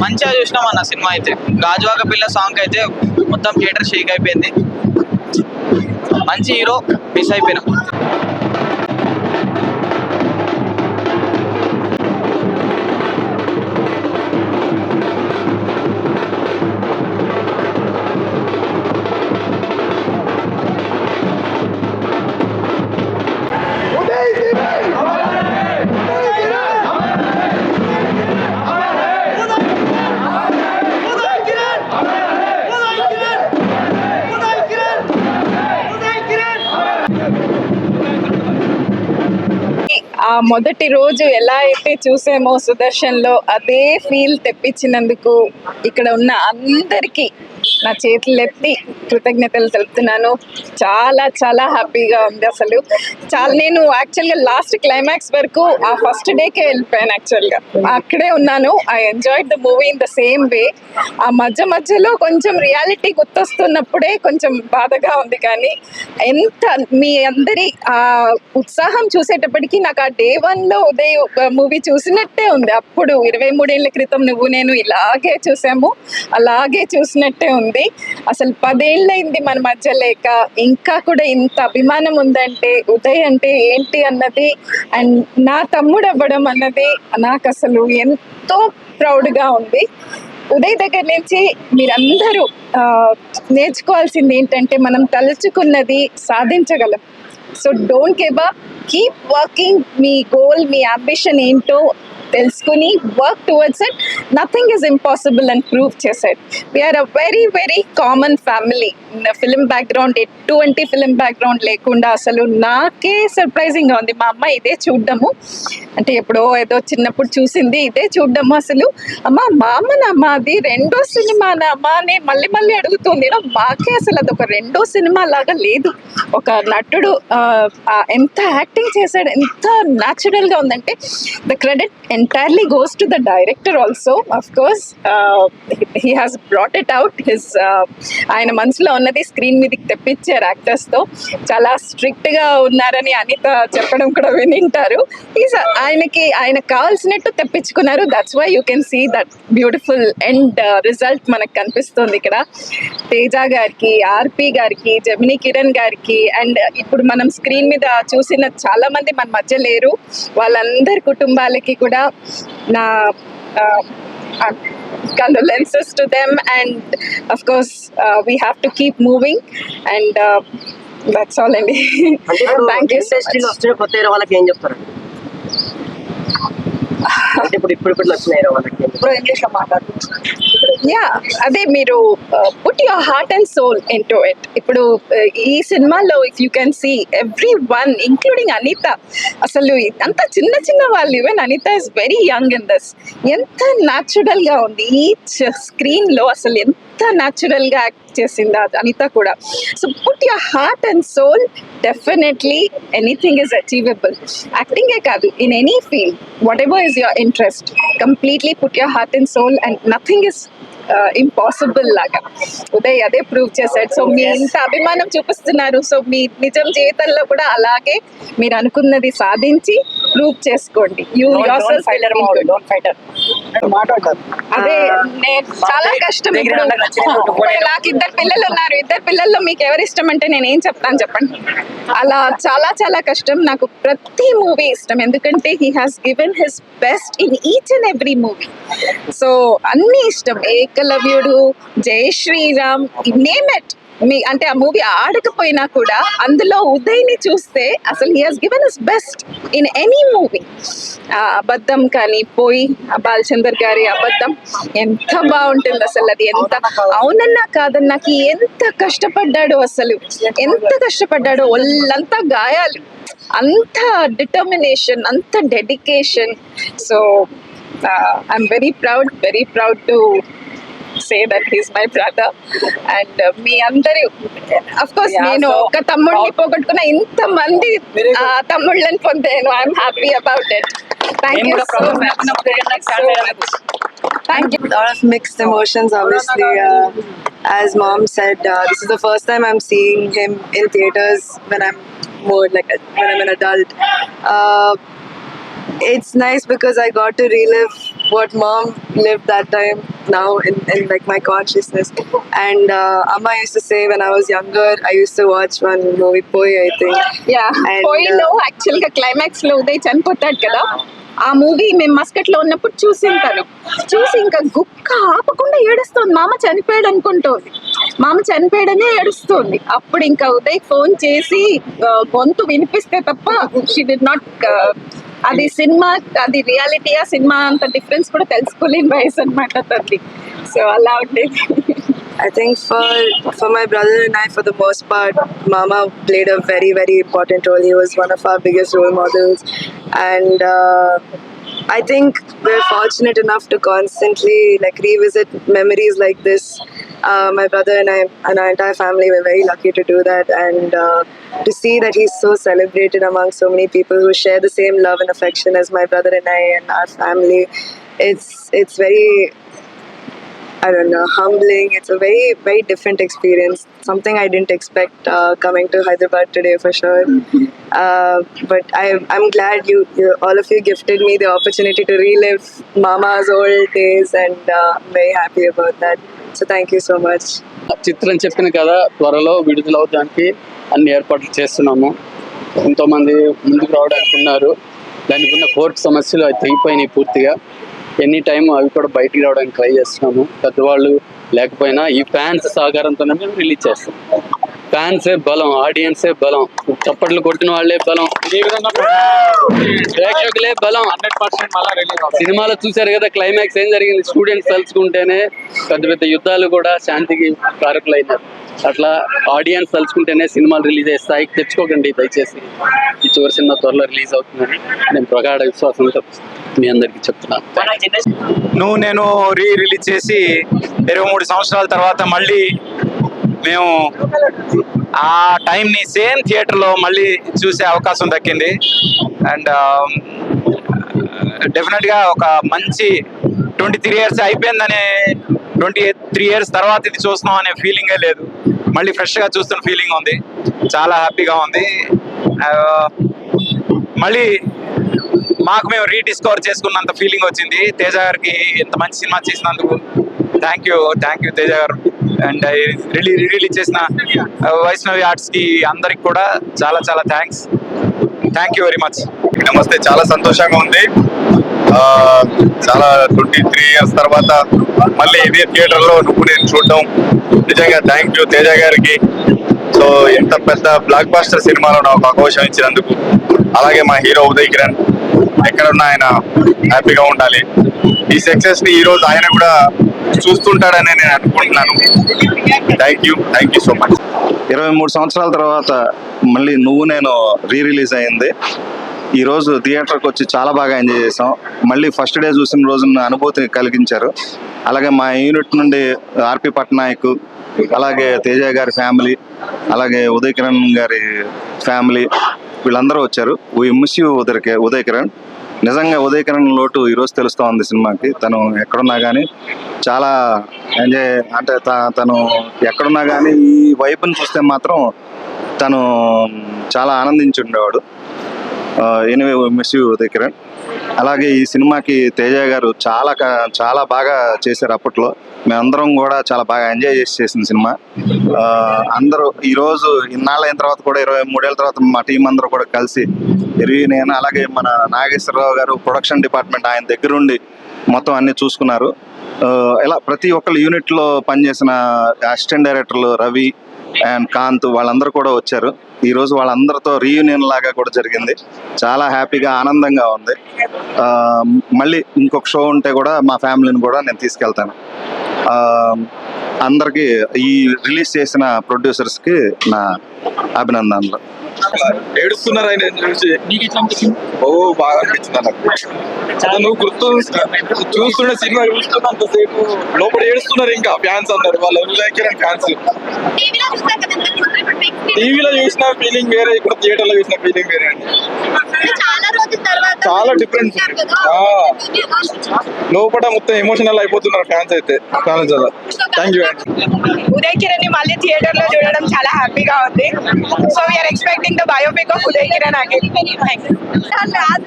మంచిగా చూసినాం అన్న సినిమా అయితే. గాజువాక పిల్ల సాంగ్ అయితే మొత్తం థియేటర్ షేక్ అయిపోయింది. మంచి హీరో మిస్ అయిపోయినాం. ఆ మొదటి రోజు ఎలా అయితే చూసామో సుదర్శన్ లో అదే ఫీల్ తెప్పించినందుకు ఇక్కడ ఉన్న అందరికీ నా చేతులు ఎత్తి కృతజ్ఞతలు తెలుపుతున్నాను. చాలా చాలా హ్యాపీగా ఉంది. అసలు చాలా నేను యాక్చువల్గా లాస్ట్ క్లైమాక్స్ వరకు ఆ ఫస్ట్ డేకే వెళ్ళిపోయాను. యాక్చువల్గా అక్కడే ఉన్నాను. I enjoyed the movie in the same way. ఆ మధ్యలో కొంచెం రియాలిటీ గుర్తొస్తున్నప్పుడే కొంచెం బాధగా ఉంది. కానీ ఎంత మీ అందరి ఆ ఉత్సాహం చూసేటప్పటికి నాకు ఆ డే 1లో ఉదయ్ మూవీ చూసినట్టే ఉంది. అప్పుడు 23 ఏళ్ల క్రితం నువ్వు నేను ఇలాగే చూసాము, అలాగే చూసినట్టే ఉంది. అసలు 10 ఏళ్ళైంది మన మధ్య లేక, ఇంకా కూడా ఇంత అభిమానం ఉందంటే ఉదయ్ అంటే ఏంటి అన్నది అండ్ నా తమ్ముడు అవ్వడం అన్నది నాకు అసలు ఎంతో ప్రౌడ్గా ఉంది. ఉదయ్ దగ్గర నుంచి మీరందరూ నేర్చుకోవాల్సింది ఏంటంటే మనం తలుచుకున్నది సాధించగలం. So don't give up, keep working. మీ గోల్, మీ అంబిషన్ ఏంటో తెలుసుకుని work towards it. Nothing is impossible అని ప్రూవ్ చేశాడు. We're a very very common family. Film background, ఎటువంటి ఫిలిం బ్యాక్గ్రౌండ్ లేకుండా అసలు నాకే సర్ప్రైజింగ్గా ఉంది. మా అమ్మ ఇదే చూడ్డము, అంటే ఎప్పుడో ఏదో చిన్నప్పుడు చూసింది, ఇదే చూడ్డము. అసలు అమ్మ మామనమ్మా అది రెండో సినిమానమ్మా అని మళ్ళీ మళ్ళీ అడుగుతుంది. మాకే అసలు అదొక రెండో సినిమా లాగా లేదు. ఒక నటుడు ఎంత యాక్టింగ్ చేశాడు, ఎంత న్యాచురల్గా ఉందంటే the credit entirely goes to the director also. Of course, he has brought it out. ఆయన మనసులో ఉన్నది స్క్రీన్ మీదకి తెప్పించారు యాక్టర్స్తో. చాలా స్ట్రిక్ట్గా ఉన్నారని అనిత చెప్పడం కూడా వినింటారు. ఆయనకు కావాల్సినట్టు తెప్పించుకున్నారు. That's why you can see that beautiful end result మనకు కనిపిస్తుంది ఇక్కడ. తేజ గారికి, ఆర్పి గారికి, జమినీ కిరణ్ గారికి అండ్ ఇప్పుడు మనం స్క్రీన్ మీద చూసిన చాలా మంది మన మధ్య లేరు. వాళ్ళందరి కుటుంబాలకి కూడా నా condolences to them, and of course we have to keep moving, and that's all. Andy, thank you so much. అదే మీరు put your heart and soul into it. ఇప్పుడు ఈ సినిమాలో if you can see everyone including Anita, అసలు అంత చిన్న చిన్న వాళ్ళు, even Anita is very young in this. ఎంత న్యాచురల్గా ఉంది ఈచ్ స్క్రీన్లో, అసలు ఎంత న్యాచురల్గా యాక్ట్ చేసింది అనిత కూడా. So put your heart and soul, definitely anything is achievable. యాక్టింగే కాదు, in any field, whatever is your interest, completely put your heart and soul and nothing is impossible లాగా ఉదయ్ అదే ప్రూవ్ చేశాడు. సో మీ ఇంత అభిమానం చూపిస్తున్నారు. సో మీ నిజం జీవితంలో కూడా అలాగే మీరు అనుకున్నది సాధించి ప్రూవ్ చేసుకోండి. అదే చాలా కష్టం. నాకు 2 పిల్లలు ఉన్నారు. 2 పిల్లల్లో మీకు ఎవరు ఇష్టం అంటే నేను ఏం చెప్తాను చెప్పండి. అలా చాలా చాలా కష్టం. నాకు ప్రతి మూవీ ఇష్టం, ఎందుకంటే he has given his best in each and every movie. So అన్నీ ఇష్టం. ఏకలవ్యుడు, జై శ్రీరామ్, నేమ్ ఇట్. అంటే ఆ మూవీ ఆడకపోయినా కూడా అందులో ఉదయ్ని చూస్తే అసలు he has given his best in any movie. అబద్ధం కానీ పోయి బాలచందర్ గారి అబద్ధం ఎంత బాగుంటుంది అసలు. అది ఎంత అవునన్నా కాదన్నాకి ఎంత కష్టపడ్డాడో, అసలు ఎంత కష్టపడ్డాడో. ఒళ్ళంతా గాయాలు, అంత డిటర్మినేషన్, అంత dedication. So I'm very proud to say that he's my brother, and మీ అందరూ of course నేను ఒక తమ్ముడిని పోగొట్టుకున్న ఇంత మంది తమ్ముళ్ళని పొందాను. I'm happy about it. Thank you so much. Thank you. A lot of mixed emotions, obviously. As mom said, this is the first time I'm seeing him in theaters when I'm more like when I'm an adult. It's nice because I got to relive what mom lived that time now in like my consciousness. And Amma used to say when I was younger, I used to watch one movie, Poi, I think. Yeah And, పోయిలో actual గా climax లో ఉదయ్ చనిపోతాడు కదా, ఆ movie మేము Muscat లో ఉన్నప్పుడు చూసింటాను. చూసి ఇంకా గుక్క ఆపకుండా ఏడుస్తుంది, మామ చనిపోయాడు అనుకుంటోంది, మామ చనిపోయాడనే ఏడుస్తుంది. అప్పుడు ఇంకా ఉదయ్ ఫోన్ చేసి గొంతు వినిపిస్తే తప్ప షీ డి నాట్, అది సినిమా, అది రియాలిటీయా సినిమా అంత డిఫరెన్స్ కూడా తెలుసుకోలేని వయసు అనమాట తల్లి. సో అలా ఉండేది. I think for my brother and I, for the most part, Mama played a very, very important role. He was one of our biggest role models, and I think we're fortunate enough to constantly like revisit memories like this. My brother and I and our entire family were very lucky to do that, and to see that he's so celebrated among so many people who share the same love and affection as my brother and I and our family. It's very, I don't know, humbling. It's a very, very different experience. Something I didn't expect coming to Hyderabad today for sure. But I'm glad you all of you gifted me the opportunity to relive Mama's old days, and I'm very happy about that. So thank you so much. చిత్రం చెప్పిన కదా, త్వరలో విడుదలవడానికి అన్ని ఏర్పాట్లు చేస్తున్నాము. ఎంతోమంది ముందుకు రావడానికి ఉన్నారు. దానికి ఉన్న కోర్టు సమస్యలు అవి తెగిపోయినాయి పూర్తిగా. ఎనీ టైం అవి కూడా బయటికి రావడానికి ట్రై చేస్తున్నాము. పెద్దవాళ్ళు లేకపోయినా ఈ ఫ్యాన్స్ సహకారంతోనే మేము రిలీజ్ చేస్తాం. ఫ్యాన్సే బలం, ఆడియన్సే బలం, చప్పట్లు కొట్టిన వాళ్ళే బలం, ఈ విధంగా ప్రేక్షకులే బలం. 100% మళ్ళా రిలీజ్. సినిమాలో చూశారు కదా క్లైమాక్స్ ఏం జరిగింది, స్టూడెంట్స్ తలుచుకుంటేనే పెద్ద పెద్ద యుద్ధాలు కూడా శాంతికి కారకులైనారు. అట్లా ఆడియన్స్ తలుచుకుంటేనే సినిమాలు రిలీజ్ అయ్యే స్థాయికి తెచ్చుకోకండి దయచేసి. ఈ చివరి సినిమా త్వరలో రిలీజ్ అవుతుందని నేను ప్రగాఢ విశ్వాసంతో మీ అందరికీ చెప్తున్నాను. నువ్వు నేను రిలీజ్ చేసి 23 సంవత్సరాల తర్వాత మళ్ళీ మేము ఆ టైంని సేమ్ థియేటర్లో మళ్ళీ చూసే అవకాశం దక్కింది. అండ్ డెఫినెట్గా ఒక మంచి 23 ఇయర్స్ అయిపోయిందనే, 23 ఇయర్స్ తర్వాత ఇది చూస్తున్నాం అనే ఫీలింగే లేదు. మళ్ళీ ఫ్రెష్గా చూస్తున్న ఫీలింగ్ ఉంది, చాలా హ్యాపీగా ఉంది. మళ్ళీ మాకు మేము రీడిస్కవర్ చేసుకున్నంత ఫీలింగ్ వచ్చింది. తేజ గారికి ఇంత మంచి సినిమా చేసినందుకు థ్యాంక్ యూ తేజ గారు. అండ్ రిలీజ్ చేసిన వైష్ణవి ఆర్ట్స్కి అందరికి కూడా చాలా చాలా థ్యాంక్ యూ వెరీ మచ్. నమస్తే, చాలా సంతోషంగా ఉంది. చాలా 23 ఇయర్స్ తర్వాత మళ్ళీ ఇదే థియేటర్లో నువ్వు నేను చూడటం నిజంగా థ్యాంక్ యూ తేజ గారికి. సో ఇంత పెద్ద బ్లాక్ బాస్టర్ సినిమాలో నాకు అవకాశం ఇచ్చినందుకు, అలాగే మా హీరో ఉదయ్ కిరణ్ ఎక్కడున్నా ఆయన హ్యాపీగా ఉండాలి. ఈ సక్సెస్ ని ఈ రోజు ఆయన కూడా చూస్తుంటాడని నేను అనుకుంటున్నాను. Thank you so much. 23 సంవత్సరాల తర్వాత మళ్ళీ నువ్వు నేను రిలీజ్ అయింది. ఈరోజు థియేటర్కి వచ్చి చాలా బాగా ఎంజాయ్ చేసాం. మళ్ళీ ఫస్ట్ డే చూసిన రోజున అనుభూతిని కలిగించారు. అలాగే మా యూనిట్ నుండి ఆర్పి పట్నాయక్, అలాగే తేజ గారి ఫ్యామిలీ, అలాగే ఉదయ్ కిరణ్ గారి ఫ్యామిలీ, వీళ్ళందరూ వచ్చారు. We miss you Uday Kiran. నిజంగా ఉదయ్ కిరణ్ లోటు ఈరోజు తెలుస్తూ ఉంది సినిమాకి. తను ఎక్కడున్నా కానీ చాలా ఎంజాయ్, అంటే తను ఎక్కడున్నా కానీ ఈ వైపుని చూస్తే మాత్రం తను చాలా ఆనందించి ఉండేవాడు. Anyway miss you Uday Kiran. అలాగే ఈ సినిమాకి తేజ గారు చాలా బాగా చేశారు. అప్పట్లో మేమందరం కూడా చాలా బాగా ఎంజాయ్ చేసిన సినిమా. అందరూ ఈరోజు ఇన్నాళ్ళ అయిన తర్వాత కూడా 23 ఏళ్ళ తర్వాత మా టీం అందరూ కూడా కలిసి నేను, అలాగే మన నాగేశ్వరరావు గారు ప్రొడక్షన్ డిపార్ట్మెంట్, ఆయన దగ్గరుండి మొత్తం అన్ని చూసుకున్నారు. ఇలా ప్రతి ఒక్కళ్ళు యూనిట్లో పనిచేసిన అసిస్టెంట్ డైరెక్టర్లు రవి అండ్ కాంత్ వాళ్ళందరూ కూడా వచ్చారు. ఈరోజు వాళ్ళందరితో రీయూనియన్ లాగా కూడా జరిగింది. చాలా హ్యాపీగా ఆనందంగా ఉంది. మళ్ళీ ఇంకొక షో ఉంటే కూడా మా ఫ్యామిలీని కూడా నేను తీసుకెళ్తాను. అందరికీ ఈ రిలీజ్ చేసిన ప్రొడ్యూసర్స్కి నా అభినందనలు. ఏడుస్తున్నారు ఆయన చూసి. ఓ బాగా అనిపించింది నాకు. నువ్వు చూస్తున్న సినిమా చూస్తున్నంతసేపు లోపల ఏడుస్తున్నారు ఇంకా ఫ్యాన్స్ అందరు, వాళ్ళ ఫ్యాన్స్. టీవీలో చూసిన ఫీలింగ్ వేరే, ఇప్పుడు థియేటర్ లో చూసిన ఫీలింగ్ వేరే అండి. చాలా రోజుల చాలా డిఫరెన్స్ లోపల మొత్తం ఎమోషనల్ అయిపోతున్నారు ఫ్యాన్స్ అయితే చాలా చాలా థ్యాంక్ యూ ఉదయ్ కిరణ్ ని మళ్ళీ థియేటర్ లో చూడడం చాలా హ్యాపీగా ఉంది. So we are expecting the biopic of Uday Kiran again.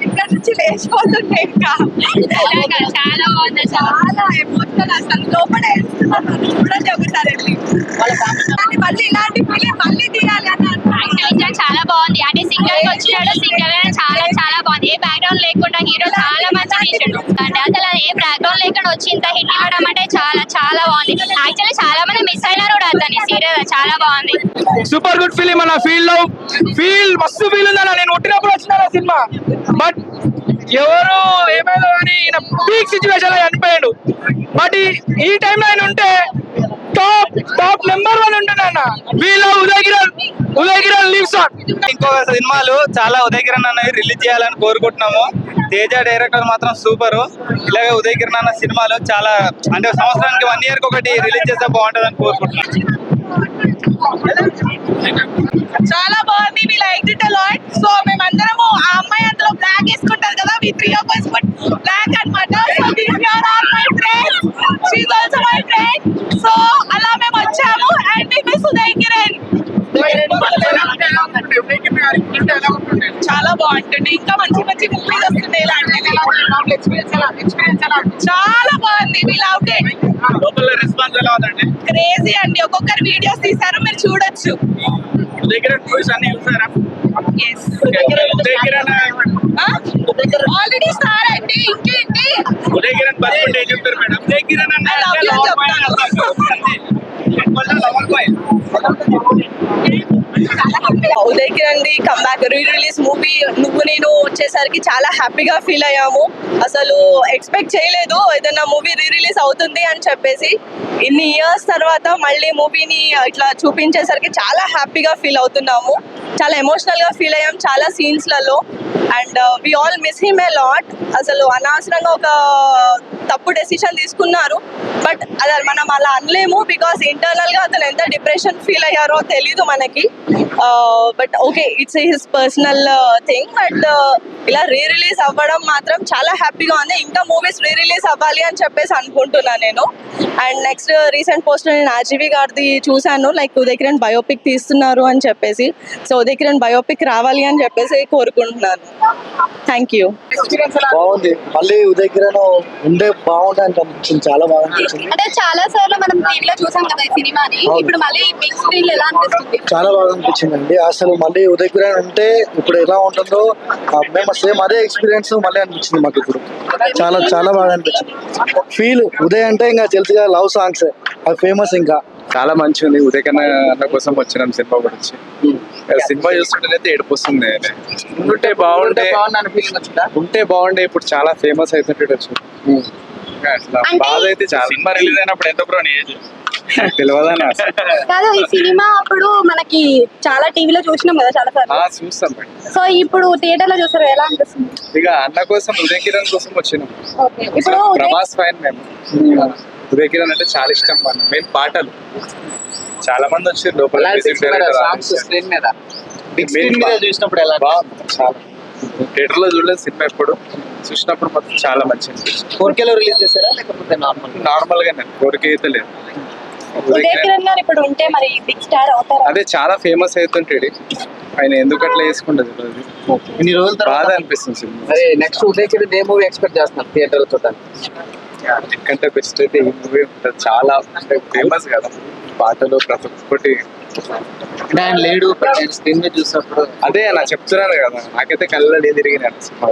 ఇక్కడ నుంచి లేచిపోతుంటే ఇంకా చాలా బాగుంది, చాలా ఎమోషనల్. అసలు లోపల చూడండి ఒకసారి మళ్ళీ ఇలాంటి ఫిలిం మళ్ళీ తీయాలి అన్న చాలా బాగుంది. అంటే సింగర్ వచ్చినాడు, సింగర్ చాలా చాలా బాగుంది. ఏ బ్యాక్గ్రౌండ్ లేకుండా హీరో చాలా మంచిగా తీసాడు. అంటే అసలు ఏ బ్యాక్గ్రౌండ్ లేకుండా వచ్చి ఇంత హిట్ ఇవ్వడం అంటే చాలా చాలా బాగుంది. యాక్చువల్లీ చాలా మంది మిస్ అయినారు కూడా అతని సీరియల్, చాలా బాగుంది. సూపర్ గుడ్ ఫిలిం అన్న. ఫీల్ మస్తు ఫీల్ ఉందన్న. నేను పుట్టినప్పుడు వచ్చిన సినిమా, బట్ ఎవరు ఏమైనా కానీ ఈయన పీక్ సిచ్యువేషన్ లో చనిపోయాడు. బట్ ఈ టైంలో ఆయన ఉంటే టాప్ నెంబర్ 1 ఉంటున్నా. వీళ్ళ ఉదయ్ కిరణ్ లీవ్స్ ఆన్. ఇంకొక సినిమాలు చాలా ఉదయ్ కిరణ్ అన్నవి రిలీజ్ చేయాలని కోరుకుంటున్నాము. తేజ డైరెక్టర్ మాత్రం సూపర్. ఇలాగే ఉదయ్ కిరణ్ అన్న సినిమాలు చాలా అంటే సంవత్సరానికి 1 year ఒకటి రిలీజ్ చేస్తే బాగుంటుందని కోరుకుంటున్నాను. చాలా బాగుంది. We like it a lot. So మేమందరము ఆ అమ్మాయి అందులో బ్లాక్ వేసుకుంటారు కదా, we 3 of us put black అన్నమాట. So this your all my friends, she is also my friend. So అలా మేము వచ్చాము and we miss Uday Kiran. చాలా బాగుంటుంది. ఇంకా మంచి మంచి మూవీస్ వస్తున్నాయి. చాలా బాగుంది. We loved it. Local response ఎలా ఉందండి? క్రేజీ అండి. ఒక్కొక్కరు వీడియోస్ తీశారు, మీరు చూడొచ్చు. ఉదయ్ కిరణ్ మూవీస్ అన్ని చూసారా? Yes. Uday Kiran already star అండి. ఇంకేంటి? ఉదయ్ కిరణ్ బతుకుంటే ఏం చెప్తారు madam? Uday Kiran I love you Uday Kiran the comeback re release movie నువ్వు నేను వచ్చేసరికి చాలా హ్యాపీగా ఫీల్ అయ్యాము. అసలు ఎక్స్పెక్ట్ చేయలేదు ఏదైనా మూవీ రీ రిలీజ్ అవుతుంది అని చెప్పేసి. ఇన్ని ఇయర్స్ తర్వాత మళ్ళీ మూవీని ఇట్లా చూపించేసరికి చాలా హ్యాపీగా ఫీల్ అవుతున్నాము. చాలా ఎమోషనల్ గా ఫీల్ అయ్యాం చాలా సీన్స్లలో. And we all miss him a lot. అసలు అనవసరంగా ఒక తప్పు డెసిషన్ తీసుకున్నారు, బట్ అది మనం అలా అనలేము. బికాస్ ఇంటర్నల్ గా అతను ఎంత డిప్రెషన్ ఫీల్ అయ్యారో తెలీదు మనకి. But okay, it's his personal thing. But ఇలా రీ రిలీజ్ అవ్వడం మాత్రం చాలా హ్యాపీగా ఉంది. ఇంకా మూవీస్ రీ రిలీజ్ అవ్వాలి అని చెప్పేసి అనుకుంటున్నాను నేను. అండ్ నెక్స్ట్ రీసెంట్ పోస్ట్ నేను ఆర్జీవి గారిది చూశాను, లైక్ ఉదయ్ కిరణ్ బయోపిక్ తీస్తున్నారు అని చెప్పేసి. సో ఉదయ్ కిరణ్ బయోపిక్ రావాలి అని చెప్పేసి కోరుకుంటున్నాను. Thank you. బాగుంది. మళ్ళీ ఉదయ్ కిరణ్ ఉండే బాగుంది అనిపించింది. చాలా బాగా అనిపించింది. అంటే చాలా సార్లు మనం టీవీలో చూసాం కదా ఈ సినిమాని, ఇప్పుడు మళ్ళీ బిగ్ స్క్రీన్ ఎలా అనిపిస్తుంది? చాలా బాగా అనిపించింది అండి. అసలు మళ్ళీ ఉదయ్ కిరణ్ ఉంటే ఇప్పుడు ఎలా ఉంటుందో మేము సేమ్ అదే ఎక్స్పీరియన్స్ మళ్ళీ అనిపించింది మాకు ఇప్పుడు. చాలా చాలా బాగా అనిపించింది. ఫీల్ ఉదయ్ అంటే ఇంకా తెలుసుగా, లవ్ సాంగ్స్ అది ఫేమస్. ఇంకా చాలా మంచిగా ఉంది. ఉదయ్ కిరణ్ అన్న కోసం వచ్చినాం సినిమా గురించి. సినిమా చూస్తుంటే ఏడుపు వస్తుంది. ఉంటే బాగుండే. ఇప్పుడు చాలా ఫేమస్ అవుతుంటే అట్లా బాధ అయితే చాలా. సినిమా రిలీజ్ అయినప్పుడు ఎంత బ్రో నీ ఏజ్? తెలియదని కాదు, ఈ సినిమా అప్పుడు మనకి చాలా టీవీలో చూసినాం కదా చాలా సార్లు. చూస్తాం. సో ఇప్పుడు థియేటర్ లో చూసారు, ఎలా అనిపిస్తుంది? ఇక అన్న కోసం ఉదయ్ కిరణ్ కోసం వచ్చినాం. ఇప్పుడు ప్రభాస్ ఫైన్ మేము. ఉదయ్ కిరణ్ అంటే చాలా ఇష్టం. మెయిన్ పాటలు చాలా మంది వచ్చారు లోపల. చూసినప్పుడు ఎలా చాలా థియేటర్ లో చూడలేదు సినిమా. ఎప్పుడు చూసినప్పుడు మాత్రం చాలా మంచిది. 4K లో రిలీజ్ చేశారా లేకపోతే నార్మల్ గా 4K అయితే లేదు. ఉదయ్ కిరణ్ గారు ఇప్పుడు ఉంటే మరి బిగ్ స్టార్ అవుతారు. అదే చాలా ఫేమస్ అవుతుంటాడు ఆయన. ఎందుకు అట్లా వేసుకుంటది ఇన్ని రోజుల బాధ తర్వాత అనిపిస్తుంది సినిమా. అరే నెక్స్ట్ ఉదయ్ కిరణ్ ఏ మూవీ ఎక్స్పెక్ట్ చేస్తున్నారు థియేటర్ చూడడానికి? ఎందుకంటే బెస్ట్ అయితే ఈ మూవీ ఉంటుంది. చాలా ఫేమస్ కదా పాటలు ప్రతి ఒక్కటి. అంటే ఆయన లేడు, స్క్రీన్ మీద చూసినప్పుడు అదే నా చెప్తున్నాను కదా, నాకైతే కళ్ళ తిరిగిన సినిమా.